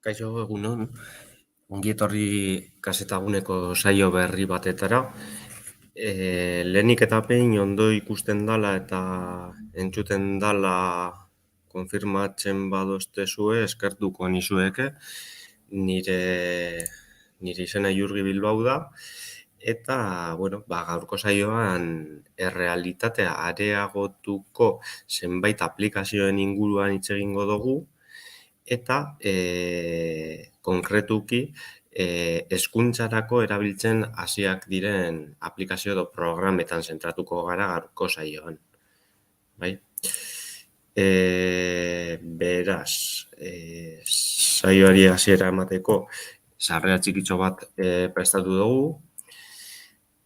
Kaixo egunon, ongi etorri Kazetaguneko saio berri batetara. Lehenik eta behin ondo ikusten dala eta entzuten dala konfirmatzen badoztezue eskertuko nizueke. Nire izena Jurgi Bilbao da. Eta, gaurko saioan errealitatea areagotuko zenbait aplikazioen inguruan hitz egingo dugu. Eta konkretuki hezkuntzarako erabiltzen hasiak diren aplikazio edo programetan zentratuko gara gaurko saioan. Bai? Beraz, saioari hasiera emateko sarrera txikitxo bat prestatu dugu.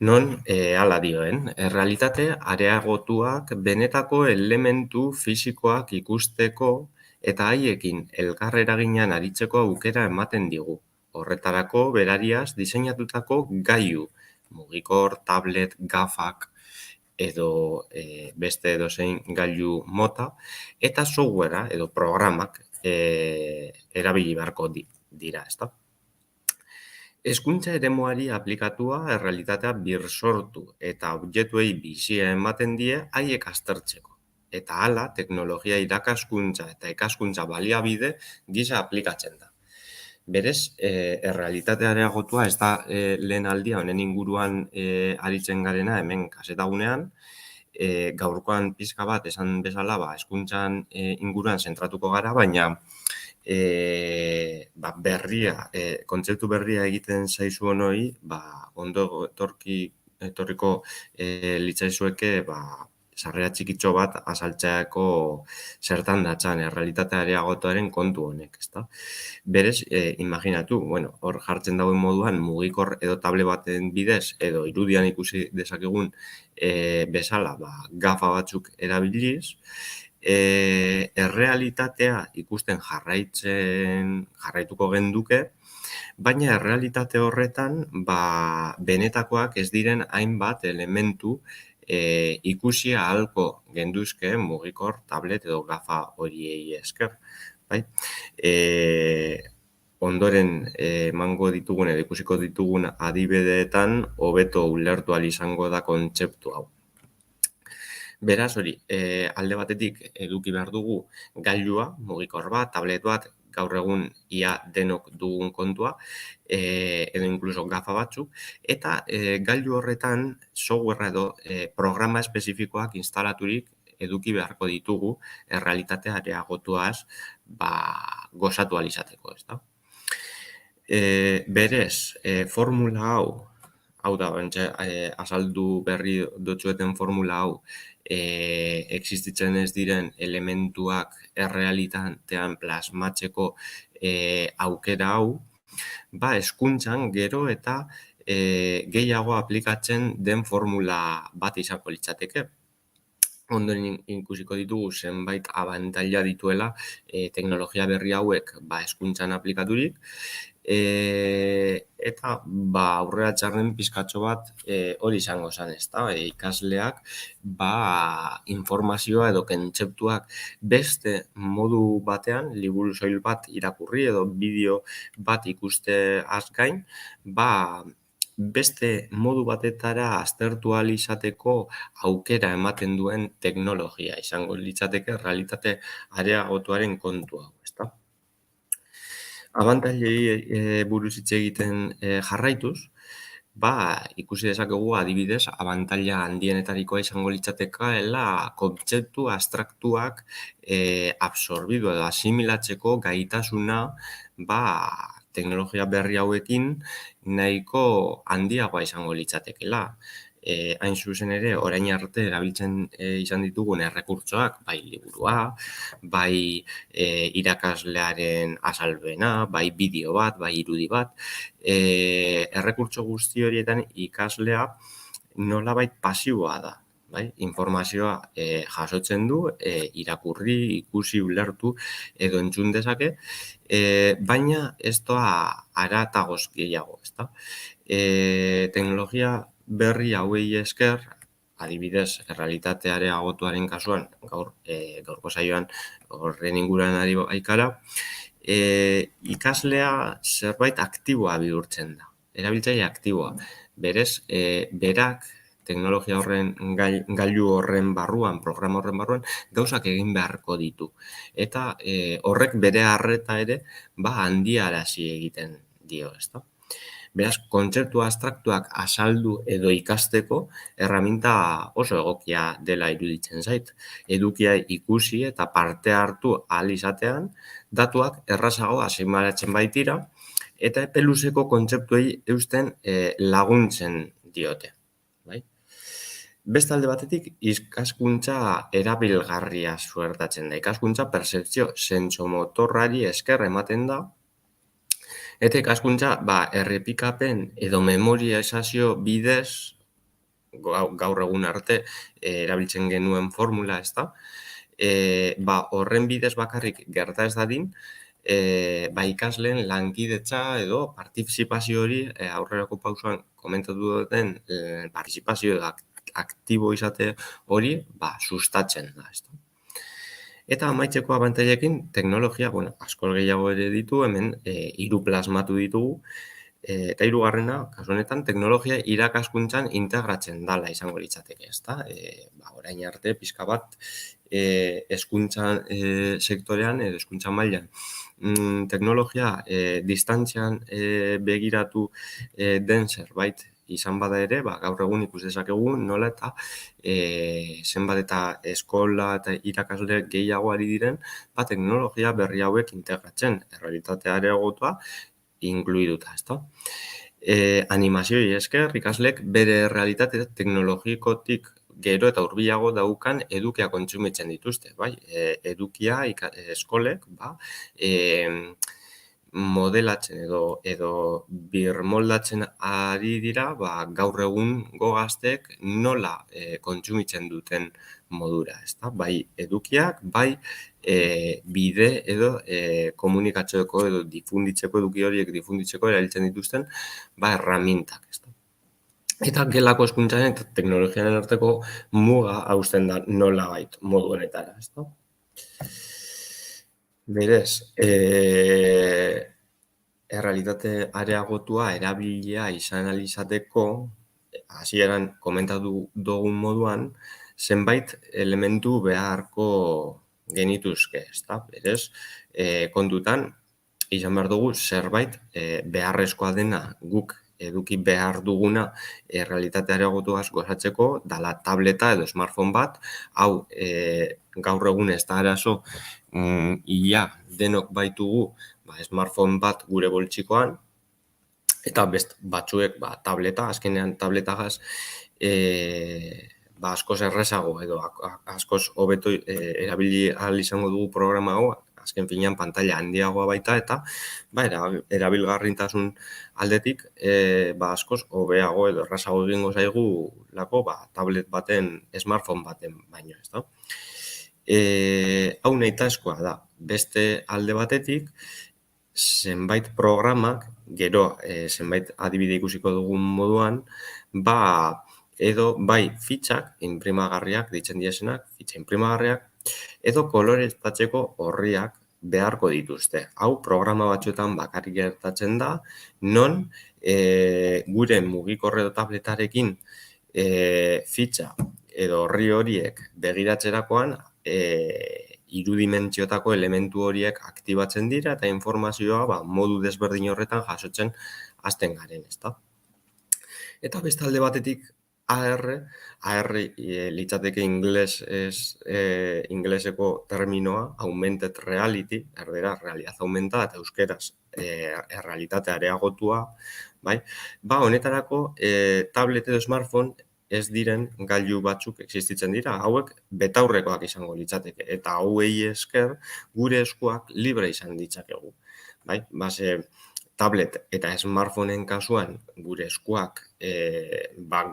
Non, hala dioen, errealitate areagotuak benetako elementu fisikoak ikusteko eta haiekin elkar eraginean aritzeko aukera ematen digu. Horretarako berariaz diseinatutako gailu, mugikor, tablet, gafak edo beste edozein gailu mota eta softwarea edo programak erabili beharko dira, ezta? Hezkuntza eremuari aplikatua errealitatea birsortu eta objektuei bizia ematen die haiek aztertzeko. Eta hala, teknologia irakaskuntza eta ikaskuntza baliabide gisa aplikatzen da. Berez, errealitatea areagotua ez da lehen aldia honen inguruan aritzen garena hemen Kazetagunean. Gaurkoan pixka bat esan bezala hezkuntzan inguruan zentratuko gara, baina kontzeptu berria egiten zaizu honoi, ondo etorriko litzaizueke sarrera txikitxo bat azaltzeako zertan datzan errealitatea areagotuaren kontu honek, ezta? Berez, imaginatu, hor jartzen dauen moduan mugikor edo table baten bidez edo irudian ikusi dezakegun bezala, gafa batzuk erabiliz, errealitatea ikusten jarraituko genduke, baina errealitate horretan benetakoak ez diren hainbat elementu ikusi ahalko genduzke mugikor, tablet edo gafa horiei esker. Bai? Ondoren emango ditugun edo ikusiko ditugun adibideetan hobeto ulertu ahal izango da kontzeptu hau. Beraz, hori, alde batetik eduki behar dugu gailua, mugikor bat, tablet bat, gaur egun ia denok dugun kontua, edo inkluso gafa batzuk, eta gailu horretan software edo programa espezifikoak instalaturik eduki beharko ditugu errealitatea areagotuaz gozatu ahal izateko, ezta? Berez, formula hau da, azaldu berri dotzueten formula hau, existitzen ez diren elementuak errealitatean plasmatzeko aukera hau, hezkuntzan gero eta gehiago aplikatzen den formula bat izango litzateke. Ondoren ikusiko ditugu zenbait abantaila dituela teknologia berri hauek hezkuntzan aplikaturik, eta aurrera txarren pizkatxo bat hori izango zen, ezta? Ikasleak informazioa edo kontzeptuak beste modu batean, liburu soil bat irakurri edo bideo bat ikusteaz gain, beste modu batetara aztertu ahal izateko aukera ematen duen teknologia izango litzateke errealitate areagotuaren kontu hau, ezta? Abantailei buruz hitz egiten jarraituz, ikusi dezakegu adibidez abantaila handienetarikoa izango litzatekeela kontzeptu abstraktuak absorbidu edo asimilatzeko gaitasuna teknologia berri hauekin nahiko handiagoa izango litzatekeela. Hain zuzen ere, orain arte erabiltzen izan ditugun errekurtsoak, bai liburua, bai irakaslearen azalpena, bai bideo bat, bai irudi bat, errekurtso guzti horietan ikaslea nolabait pasiboa da. Informazioa jasotzen du, irakurri, ikusi, ulertu edo entzun dezake, baina ez doa haratagoz gehiago, ezta? Teknologia berri hauei esker, adibidez, errealitate areagotuaren kasuan, gaurko saioan horren inguruan ari baikara, ikaslea zerbait aktiboa bihurtzen da. Erabiltzaile aktiboa. Berez, berak teknologia horren, gailu horren barruan, programa horren barruan, gauzak egin beharko ditu. Eta horrek bere arreta ere, handiarazi egiten dio, ezta? Beraz, kontzeptu abstraktuak azaldu edo ikasteko erraminta oso egokia dela iruditzen zait. Edukia ikusi eta parte hartu ahal izatean, datuak errazago asimalatzen baitira eta epe luzeko kontzeptuei eusten laguntzen diote. Bai? Beste alde batetik, ikaskuntza erabilgarria suertatzen da. Ikaskuntza percepzio sentsomotorrari esker ematen da, eta ikaskuntza errepikapen edo memorizazio bidez, gaur egun arte erabiltzen genuen formula, ezta? Horren bidez bakarrik gerta ez dadin, ikasleen lankidetza edo partizipazio hori aurrerako pausoan komentatu duten partizipazio aktibo izate hori sustatzen da, ezta? Eta amaitzeko abantailekin, teknologia, asko gehiago ere ditu, hemen 3 plasmatu ditugu, eta 3garrena, kasu honetan, teknologia irakaskuntzan integratzen dala izango litzateke, ezta? Orain arte, pixka bat, hezkuntzan sektorean edo hezkuntza mailan teknologia distantzian begiratu den zerbait izan bada ere, gaur egun ikus dezakegu nola eta zenbat eta eskola eta irakasle gehiago ari diren, teknologia berri hauek integratzen, errealitatea areagotua inkluiduta, ezta? Animazioi esker, ikaslek bere realitate teknologikotik gero eta hurbilago daukan edukia kontsumitzen dituzte, bai? Edukia eskolek, modelatzen edo birmoldatzen ari dira, gaur egungo gazteek nola kontsumitzen duten modura, ezta? Bai edukiak, bide edo komunikatzeko edo difunditzeko, eduki horiek difunditzeko erabiltzen dituzten, erramintak, ezta? Eta gelako hezkuntzaren eta teknologiaren arteko muga hausten da nolabait modu honetara, ezta? Berez, errealitate areagotua erabilia izan ahal izateko, hasieran komentatu dugun moduan, zenbait elementu beharko genituzke, ezta? Berez, kontutan izan behar dugu zerbait beharrezkoa dena guk eduki behar duguna errealitate areagotuaz gozatzeko dala tableta edo smartphone bat, hau gaur egun ez da arazo ia denok baitugu smartphone bat gure boltsikoan, eta batzuek tableta, azkenean tabletagaz askoz errezago edo askoz hobeto erabili ahal izango dugu programa hau, azken finean pantaila handiagoa baita eta erabilgarrintasun aldetik askoz hobeago edo errazago egingo zaigu lako tablet baten, smartphone baten baino, ezta? Hau nahitaezkoa da, beste alde batetik, zenbait programak, gero zenbait adibide ikusiko dugun moduan, edo fitxak, inprimagarriak, ditzen diesenak, fitxa inprimagarriak, edo koloreztatzeko orriak beharko dituzte. Hau programa batzuetan bakarrik gertatzen da, non gure mugikorre edo tabletarekin fitxa edo orri horiek begiratzerakoan irudimentziotako elementu horiek aktibatzen dira eta informazioa modu desberdin horretan jasotzen hasten garen, ezta? Eta beste alde batetik AR litzateke ingleseko terminoa, augmented reality, erdera, realidad aumentada eta euskeraz errealitate areagotua, bai? Honetarako tablet edo smartphone ez diren gailu batzuk existitzen dira, hauek betaurrekoak izango litzateke, eta hauei esker gure eskuak libre izan ditzakegu, bai? Tablet eta smartphoneen kasuan gure eskuak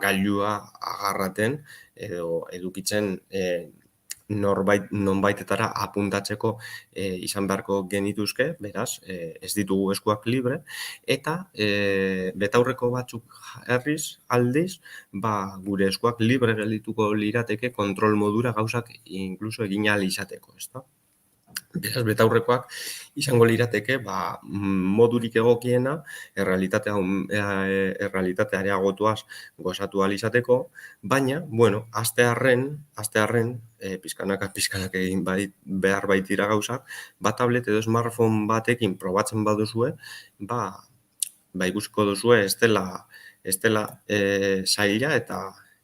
gailua agarraten edo edukitzen nonbaitetara apuntatzeko izan beharko genituzke, beraz, ez ditugu eskuak libre, eta betaurreko batzuk aldiz, gure eskuak libre geldituko lirateke kontrol modura gauzak inkluso egin ahal izateko, ezta? Beraz, betaurrekoak izango lirateke modurik egokiena errealitatea areagotuaz gozatu ahal izateko, baina, bueno, astearren, pizkanaka egin behar baitira gauzak, tablet edo smartphone batekin probatzen baduzue, ikusiko duzue ez dela zaila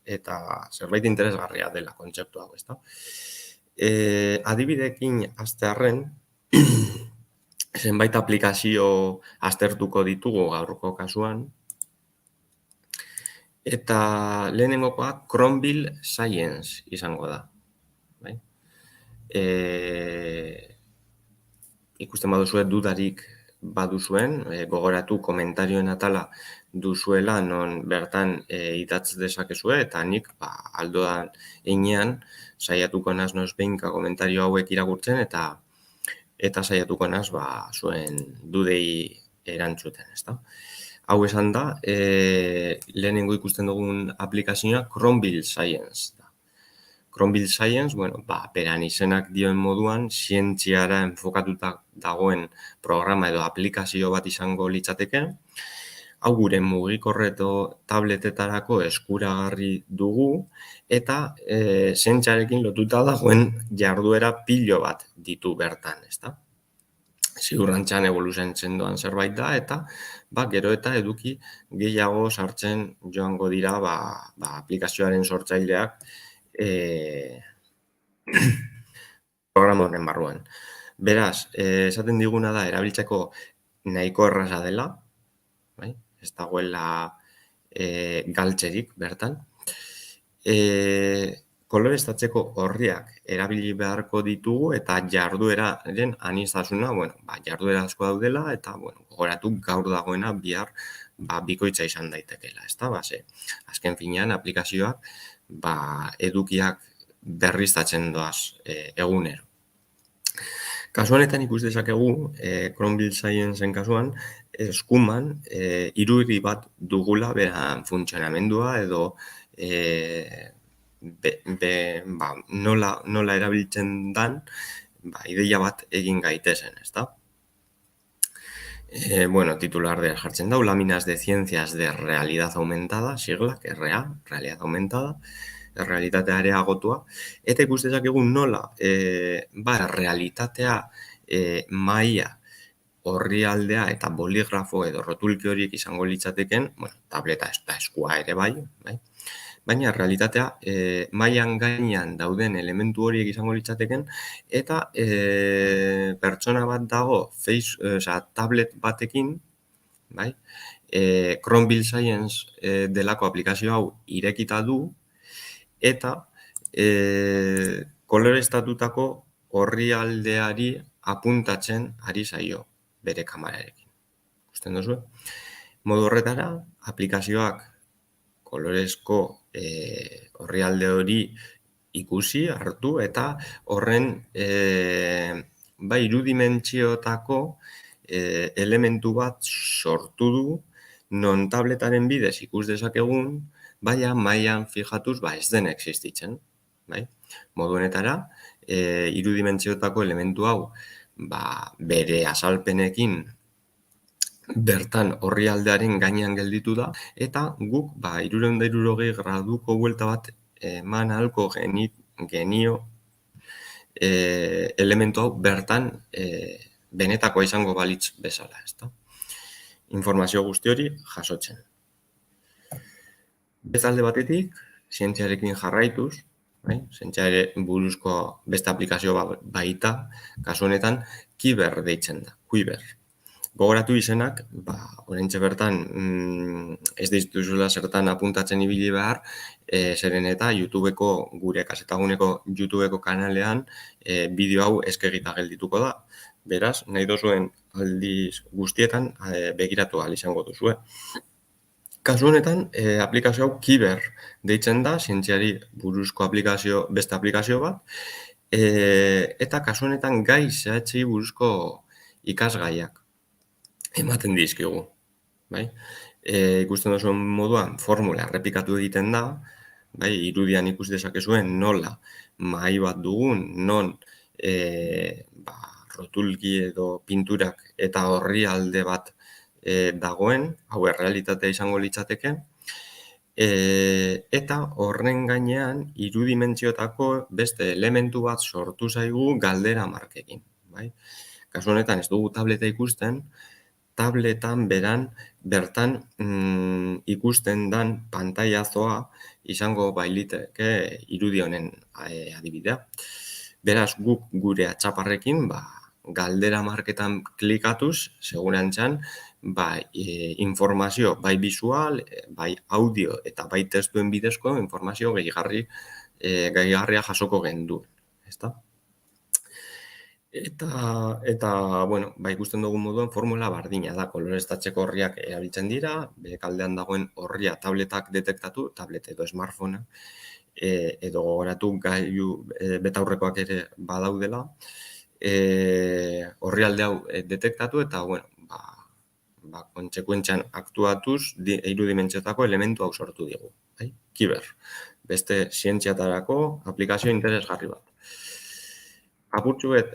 eta zerbait interesgarria dela kontzeptu hau, ezta? Adibideekin hastearren, zenbait aplikazio aztertuko ditugu gaurko kasuan, eta lehenengokoa Chromeville Science izango da. Bai? Ikusten baduzue dudarik baduzuen, gogoratu komentarioen atala duzuela non bertan idatz dezakezue, eta nik aldoan einean saiatuko naz noizbehinka komentario hauek irakurtzen eta saiatuko naz zuen dudei erantzuten, ezta? Hau esan da, lehenengo ikusten dugun aplikazioa Chromeville Science da. Chromeville Science, beran izenak dioen moduan, zientziara enfokatuta dagoen programa edo aplikazio bat izango litzateke. Hau gure mugikorreto tabletetarako eskuragarri dugu eta zientziarekin lotuta dagoen jarduera pilo bat ditu bertan, ezta? Ziurrantzan evoluzentzen doan zerbait da eta gero eta eduki gehiago sartzen joango dira aplikazioaren sortzaileak programa honen barruan. Beraz, esaten diguna da erabiltzeko nahiko erraza dela, ez dagoela galtzerik bertan. Koloreztatzeko orriak erabili beharko ditugu eta jardueraren aniztasuna, jarduera asko daudela eta gogoratu gaur dagoena bihar bikoitza izan daitekeela, ezta? Azken finean aplikazioak edukiak berriztatzen doaz egunero. Kasu honetan ikus dezakegu, Chromeville Scienceen kasuan, eskuman irudi bat dugula beran funtzionamendua edo nola erabiltzen dan ideia bat egin gaitezen, ezta? Titular de jartzen dau, Láminas de Ciencias de Realidad Aumentada, siglak, RA, Realidad Aumentada, realitatea areagotua, eta ikus dezakegu nola realitatea maila orrialdea eta boligrafo edo rotulki horiek izango litzateken, tableta eta eskua ere bai, baina realitatea mailan gainean dauden elementu horiek izango litzateken eta pertsona bat dago tablet batekin, Chromeville Science delako aplikazio hau irekita du eta koloreztatutako orrialdeari apuntatzen ari zaio bere kamerarekin. Ikusten duzu? Modu horretara, aplikazioak kolorezko orrialde hori ikusi, hartu, eta horren irudimentziotako elementu bat sortu du, non tabletaren bidez ikus dezakegun, baina mailan fijatuz ez den existitzen. Modu honetara, irudimentziotako elementu hau bere azalpenekin bertan orrialdearen gainean gelditu da, eta guk 360 graduko buelta bat eman ahalko genio elementu hau bertan benetakoa izango balitz bezala, ezta? Informazio guzti hori jasotzen. Bezalde batetik, zientziarekin jarraituz, zientziare buruzko beste aplikazio baita, kasu honetan, Quiver deitzen da, Quiver. Gogoratu izenak, oraintxe bertan ez dituzula zertan apuntatzen ibili behar, zeren eta gure kasetaguneko YouTubeko kanalean bideo hau eskegita geldituko da. Beraz, nahi duzuen aldiz guztietan begiratu ahal izango duzue. Kasu honetan, aplikazio hau Quiver deitzen da, zientziari buruzko beste aplikazio bat, eta kasu honetan gai zehatzei buruzko ikasgaiak ematen dizkigu. Ikusten duzuen moduan, formula errepikatu egiten da, irudian ikus dezakezuen nola mahai bat dugun, non rotulgi edo pinturak eta orrialde bat dagoen, hau errealitatea izango litzateke, eta horren gainean irudimentziotako beste elementu bat sortu zaigu galdera markekin. Bai? Kasu honetan ez dugu tableta ikusten, tabletan bertan ikusten dan pantailazoa izango bailiteke irudi honen adibidea. Beraz, guk gure atxaparrekin galdera marketan klikatuz, segurantzan, informazio, bai visual, bai audio eta bai testuen bidezko informazio gehigarria jasoko genduen. Ezta? Eta bueno, ikusten dugun moduan formula bardina da, koloreztatzeko orriak erabiltzen dira, bekaldean dagoen orria tabletak detektatu, tablet edo smartphonea, edo gogoratu gailu betaurrekoak ere badaudela, orrialde hau detektatu eta bueno, kontsekuentzian aktuatuz irudimentziotako elementu hau sortu digu. Kiber, beste zientziatarako aplikazio interesgarri bat. Apurtxuet,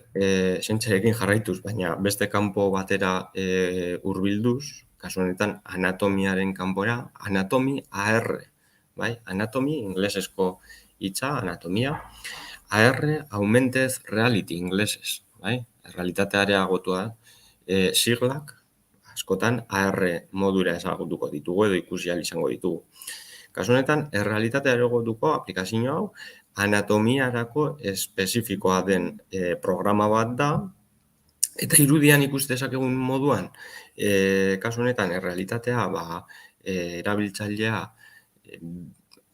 zientziarekin jarraituz, baina beste kanpo batera hurbilduz, kasu honetan anatomiaren kanpora, anatomi AR, anatomi, inglesezko hitza, anatomia, AR, augmented reality, inglesez, realitatea areagotua, siglak, askotan AR modura ezagutuko ditugu edo ikusi ahal izango ditugu. Kasu honetan, errealitatea areagotuko aplikazio hau, anatomiarako espezifikoa den programa bat da, eta irudian ikus dezakegun moduan, kasu honetan, errealitatea erabiltzailea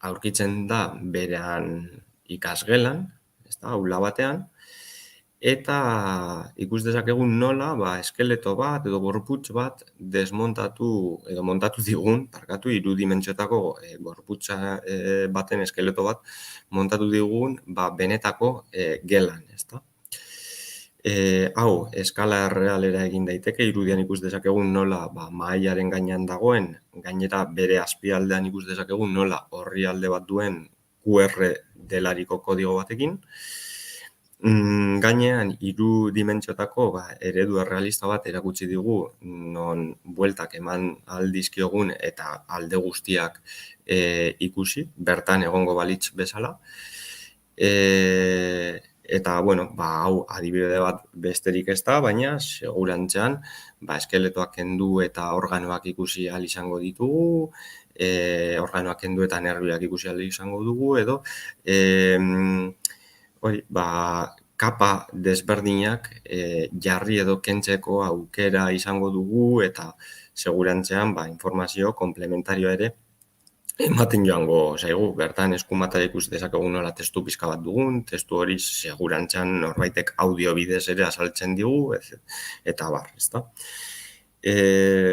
aurkitzen da berean ikasgelan, aula batean, eta ikus dezakegun nola eskeleto bat edo gorputz bat desmontatu edo montatu digun, irudimentziotako gorputza baten eskeleto bat montatu digun benetako gelan. Hau, eskala errealera egin daiteke, irudian ikus dezakegun nola mahaiaren gainean dagoen, gainera bere azpialdean ikus dezakegun nola orrialde bat duen QR delariko kodigo batekin, gainean irudimentziotako eredu errealista bat erakutsi digu non bueltak eman aldizkiogun eta alde guztiak ikusi, bertan egongo balitz bezala. Eta, bueno, hau adibide bat besterik ez da, baina segurantzean eskeletoak kendu eta organoak ikusi ahal izango ditugu, organoak kendu eta nerbioak ikusi ahal izango dugu, edo kapa desberdinak jarri edo kentzeko aukera izango dugu eta segurantzean informazio komplementarioa ere ematen joango zaigu. Bertan eskumatara ikusi dezakegun nola testu pixka bat dugun, testu hori segurantzean norbaitek audio bidez ere azaltzen digu, eta bar, ezta?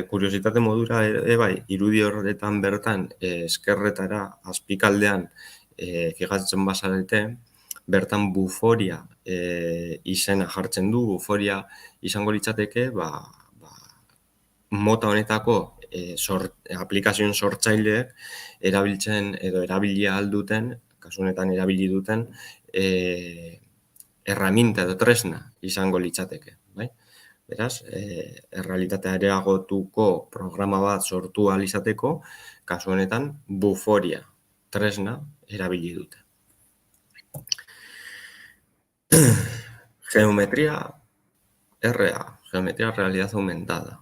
Kuriositate modura irudi horretan bertan eskerretara azpikaldean fijatzen bazarete, bertan buforia izena jartzen du, buforia izango litzateke, mota honetako aplikazioen sortzaileek erabiltzen edo erabilia alduten, kasu honetan erabili duten, erraminta edo tresna izango litzateke. Beraz, errealitatea areagotuko programa bat sortu ahal izateko, kasu honetan buforia tresna erabili dute. Geometria RA, geometria realidad aumentada.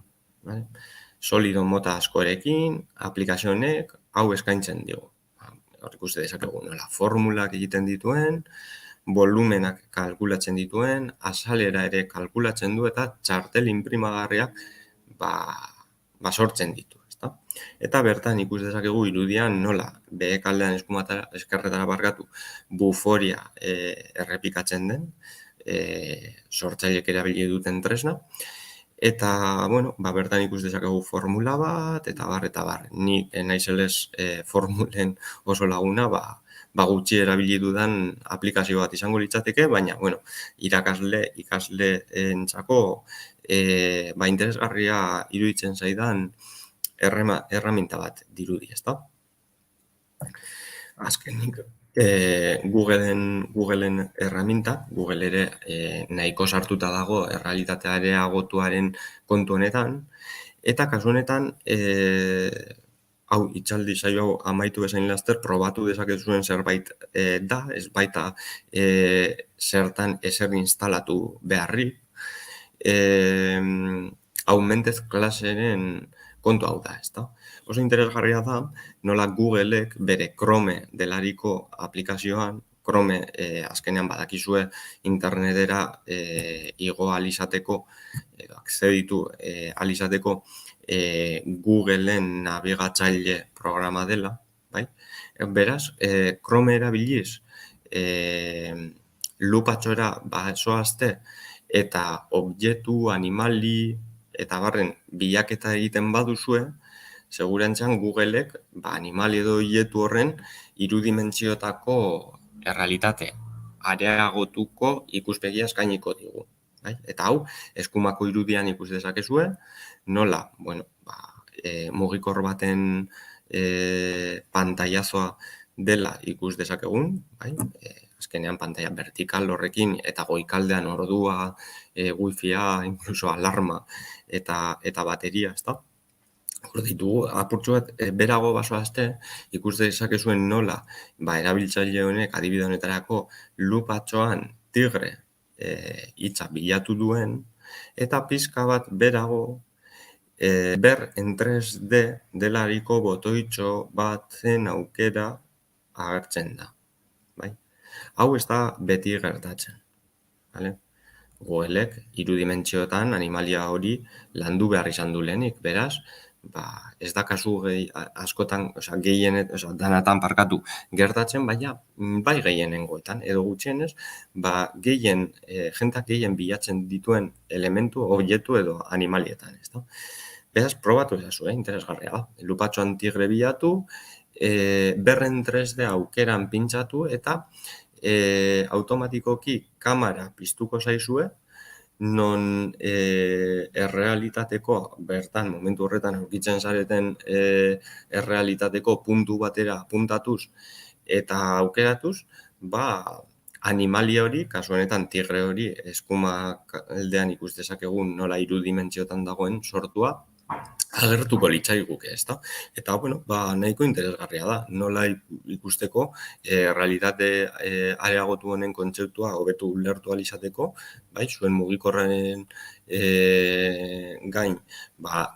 Solido mota askorekin, aplikazio honek hau eskaintzen digu. Hor ikuste dezakegu nola formulak egiten dituen, volumenak kalkulatzen dituen, azalera ere kalkulatzen du eta txartel inprimagarriak sortzen ditu. Eta bertan ikus dezakegu irudian nola behekaldean eskerretara barkatu buforia errepikatzen den, sortzailek erabili duten tresna, eta, bueno, bertan ikus dezakegu formula bat, eta bar. Ni naizelez formulen oso laguna, gutxi erabili dudan aplikazio bat izango litzateke, baina, bueno, ikasleentzako interesgarria iruditzen zaidan erraminta bat dirudi, ezta? Azkenik, Googleen erraminta, Google ere nahiko sartuta dago errealitatea areagotuaren kontu honetan, eta kasu honetan, hau itzaldi saio hau amaitu bezain laster, probatu dezakezuen zerbait da, ez baita zertan ezer instalatu beharrik, Augmented klaseren kontu hau da, ezta? Oso interesgarria da, nola Googleek bere Chrome delariko aplikazioan, Chrome azkenean badakizue internetera igo alizateko, edo akzeditu alizateko Googleen nabigatzaile programa dela, bai? Beraz, Chrome erabiliz, lupatxora basoazte, eta objektu, animali, eta barren bilaketa egiten baduzue, segurantzan Googleek animali edo objektu horren irudimentziotako errealitate areagotuko ikuspegia eskainiko digu. Bai? Eta hau, eskumako irudian ikus dezakezue, nola, mugikor baten pantailazoa dela ikus dezakegun, bai? Azkenean pantaila vertikal horrekin eta goikaldean ordua, wifia, incluso alarma eta bateria, ezta? Hor ditugu, apurtxo bat, berago basoazte, ikus dezakezuen nola, erabiltzaile honek adibide honetarako lupatxoan tigre hitza bilatu duen, eta pizka bat berago ber en 3D delariko botoitxo batzen aukera agertzen da. Bai? Hau ez da beti gertatzen. Vale? Goelek irudimentzioetan animalia hori landu behar izan du lehenik, beraz, ez da kasu askotan, gehienet, danatan parkatu gertatzen, baina bai gehienengoetan, edo gutxienez, jentak gehien bilatzen dituen elementu, objektu edo animalietan, ez da? Beraz, probatu ezazu, interesgarria da. Lupatxoan tigre bilatu, berren 3D aukeran pintsatu eta automatikoki kamera piztuko zaizue, non errealitateko, bertan, momentu horretan aurkitzen zareten errealitateko puntu batera puntatuz eta aukeratuz, animalia hori, kasu honetan tigre hori, eskumak aldean ikus dezakegun nola irudimentziotan dagoen sortua, agertuko litzaiguke, ezta? Eta, nahiko interesgarria da, nola ikusteko realitate areagotu honen kontzeptua hobetu ulertu ahal izateko, bai, zuen mugikorren gain,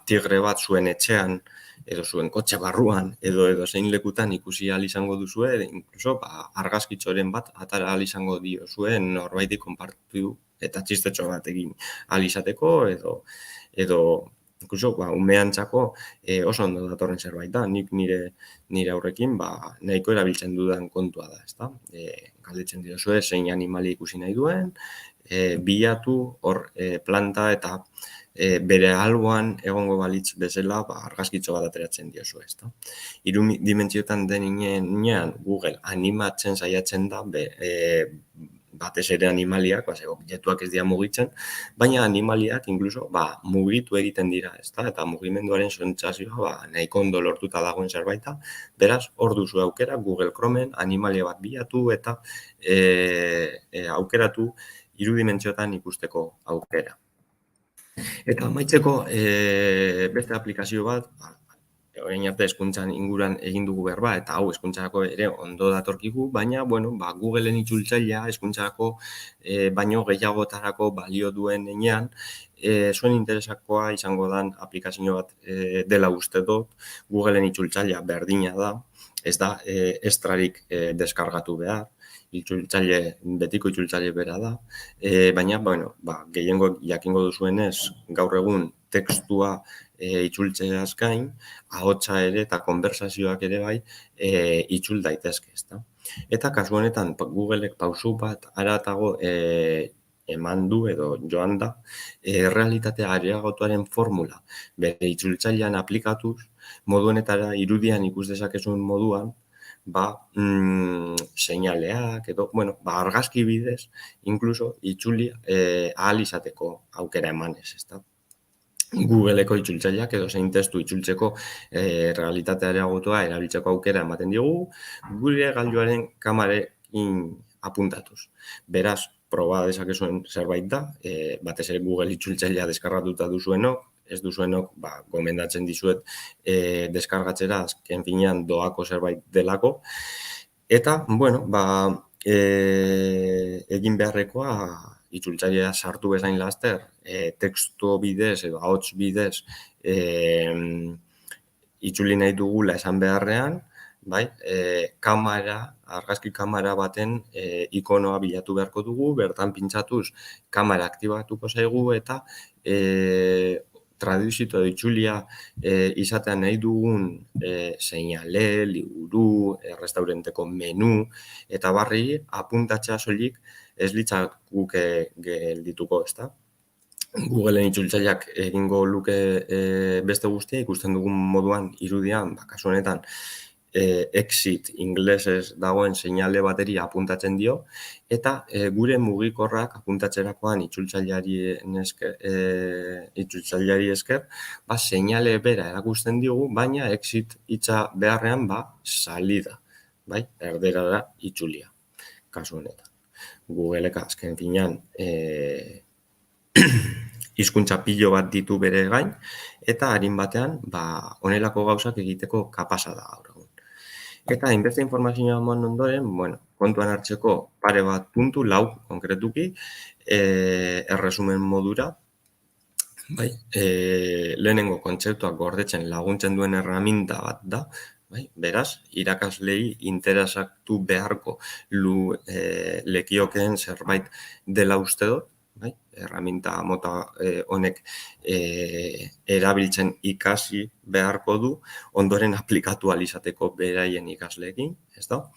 tigre bat zuen etxean, edo zuen kotxe barruan, edo zein lekutan ikusi ahal izango duzue, incluso argazkitxoren bat atara ahal izango diozue norbaiti konpartitu eta txistetxo bat egin ahal izateko, edo incluso, umeantzako oso ondo datorren zerbait da. Nik nire aurrekin, nahiko erabiltzen dudan kontua da, ezta? Galdetzen diozue, zein animali ikusi nahi duen, bilatu hor planta eta bere alboan egongo balitz bezala argazkitxo bat ateratzen diozue, ezta? Hiru dimentsiotan denean Google animatzen saiatzen da, batez ere animaliak, objektuak ez dira mugitzen, baina animaliak incluso mugitu egiten dira, ezta? Eta mugimenduaren sentsazioa nahiko ondo lortuta dagoen zerbaita, beraz, hor duzu aukera Google Chromeen animalia bat bilatu eta aukeratu irudimentziotan ikusteko aukera. Eta amaitzeko beste aplikazio bat, orain arte hezkuntzan inguruan egin dugu berba, eta hau hezkuntzarako ere ondo datorkigu, baina, Googleen itzultzailea hezkuntzarako baino gehiagotarako balio duen heinean, zuen interesakoa izango dan aplikazio bat dela uste dut, Googleen itzultzailea berdina da, ez da estrarik deskargatu behar, betiko itzultzaile bera da, baina, gehiengo jakingo duzuenez, gaur egun tekstua itzultzeaz gain, ahotsa ere eta konversazioak ere bai itzul daitezke, ezta? Eta kasu honetan Googleek pausu bat haratago eman du edo joan da errealitatea areagotuaren formula bere itzultzailean aplikatuz, modu honetara irudian ikus dezakezun moduan, seinaleak edo, argazki bidez, incluso itzuli ahal izateko aukera emanez, ezta? Googleko itzultzaileak edo zein testu itzultzeko realitatea areagotua erabiltzeko aukera ematen digu, gure gailuaren kamarekin apuntatuz. Beraz, proba dezakezuen zerbait da, batez ere Google itzultzailea deskargatuta duzuenok, ez duzuenok, gomendatzen dizuet deskargatzera, azken finean doako zerbait delako. Eta, bueno, egin beharrekoa itzultzailea sartu bezain laster, tekstu bidez edo ahots bidez itzuli nahi dugula esan beharrean, bai, argazki kamera baten ikonoa bilatu beharko dugu, bertan pintsatuz kamera aktibatuko zaigu eta traduzito edo itzulia izatea nahi dugun seinale, liburu, restauranteko menu eta barri apuntatzea soilik ez litzaguke geldituko, ezta? Googleen itzultzaileak egingo luke beste guztia ikusten dugun moduan irudian, kasu honetan exit inglesez dagoen seinale bateri apuntatzen dio eta gure mugikorrak apuntatzerakoan itzultzaileari esker, seinale bera erakusten digu, baina exit hitza beharrean salida, bai, erderara itzulia, kasu honetan. Googleek azken finean hizkuntza pilo bat ditu bere gain, eta arin batean, honelako gauzak egiteko kapasa da gaur egun. Eta hainbeste informazioa eman ondoren, kontuan hartzeko pare bat puntu, 4 konkretuki, erresumen modura, lehenengo kontzeptuak gordetzen laguntzen duen erraminta bat da, beraz, irakaslei interesatu beharko lekiokeen zerbait dela uste dut, erraminta mota honek erabiltzen ikasi beharko du, ondoren aplikatu alizateko beraien ikasleekin, ez da?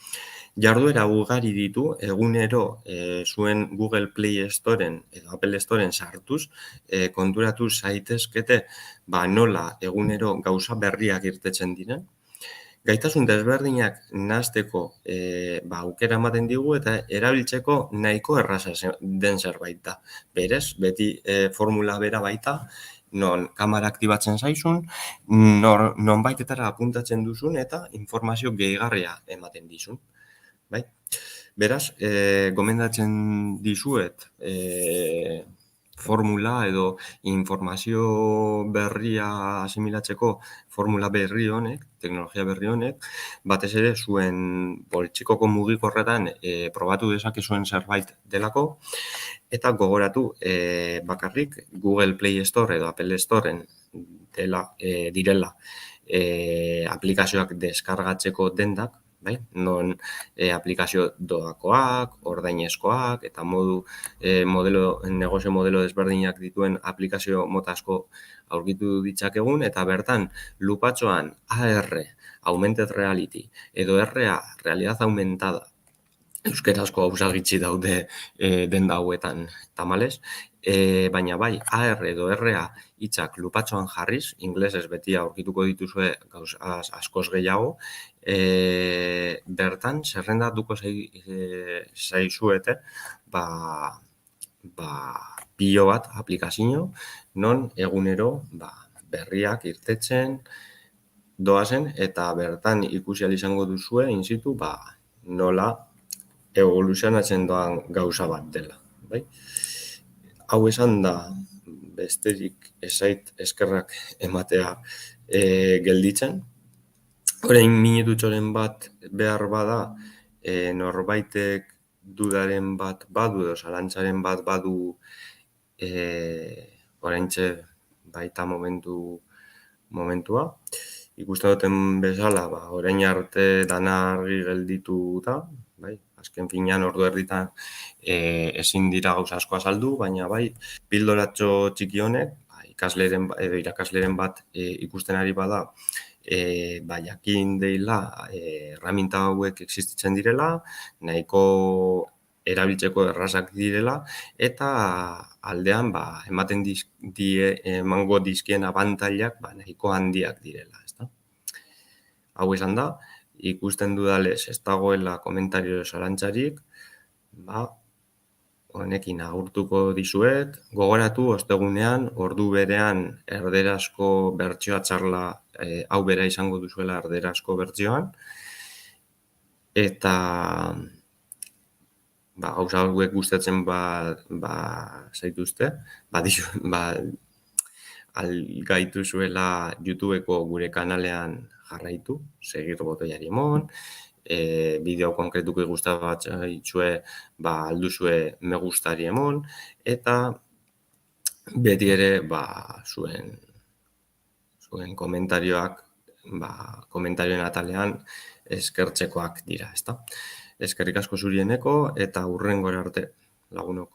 Jarduera ugari ditu, egunero zuen Google Play Storeen edo Apple Storeen sartuz, konturatu zaitezkete nola egunero gauza berriak irtetzen diren. Gaitasun desberdinak nahasteko aukera ematen digu eta erabiltzeko nahiko erraza den zerbait da. Berez, beti formula bera baita, non kamera aktibatzen zaizun, non baitetara apuntatzen duzun eta informazio gehigarria ematen dizun. Beraz, gomendatzen dizuet formula edo informazio berria asimilatzeko formula berri honek, teknologia berri honek, batez ere zuen poltsikoko mugikorretan probatu dezakezuen zerbait delako, eta gogoratu bakarrik Google Play Store edo Apple Storeen direla aplikazioak deskargatzeko dendak, non aplikazio doakoak, ordainezkoak eta negozio modelo desberdinak dituen aplikazio mota asko aurkitu ditzakegun eta bertan lupatxoan AR, Augmented Reality, edo RA, Realidad Aumentada, euskerazko hausagitzi daude denda hauetan tamalez, baina AR edo RA hitzak lupatxoan jarriz, inglesez beti aurkituko dituzue askoz gehiago, bertan zerrendatuko zaizuete pilo bat aplikazio, non egunero berriak irtetzen doazen eta bertan ikusi izango duzue in situ nola evoluzionatzen doan gauza bat dela. Hau esan da besterik ezait eskerrak ematea gelditzen. Orain minututxoren bat behar bada, norbaitek dudaren bat badu edo zalantzaren bat badu oraintxe baita momentua. Ikusten duten bezala, orain arte danarri gelditu da, azken finean ordu erditan ezin dira gauza asko azaldu, baina pildoratxo txiki honek, irakasleren bat ikusten ari bada, jakin deila erraminta hauek existitzen direla, nahiko erabiltzeko errazak direla, eta aldean emango dizkien abantailak nahiko handiak direla. Hau esan da, ikusten dudalez ez dagoela komentario zalantzarik, honekin agurtuko dizuet. Gogoratu ostegunean ordu berean erderazko bertsioa txarla hau bera izango duzuela erderazko bertsioan. Eta gauza hauek gustatzen zaituzte, algaituzuela YouTubeko gure kanalean jarraitu, segir botoiari emon, bideo konkretuko gusta bat zaituzue, alduzue me gustari emon, eta beti ere zuen komentarioak, komentarioen atalean eskertzekoak dira, ezta? Eskerrik asko zurieneko eta hurrengora arte, lagunok.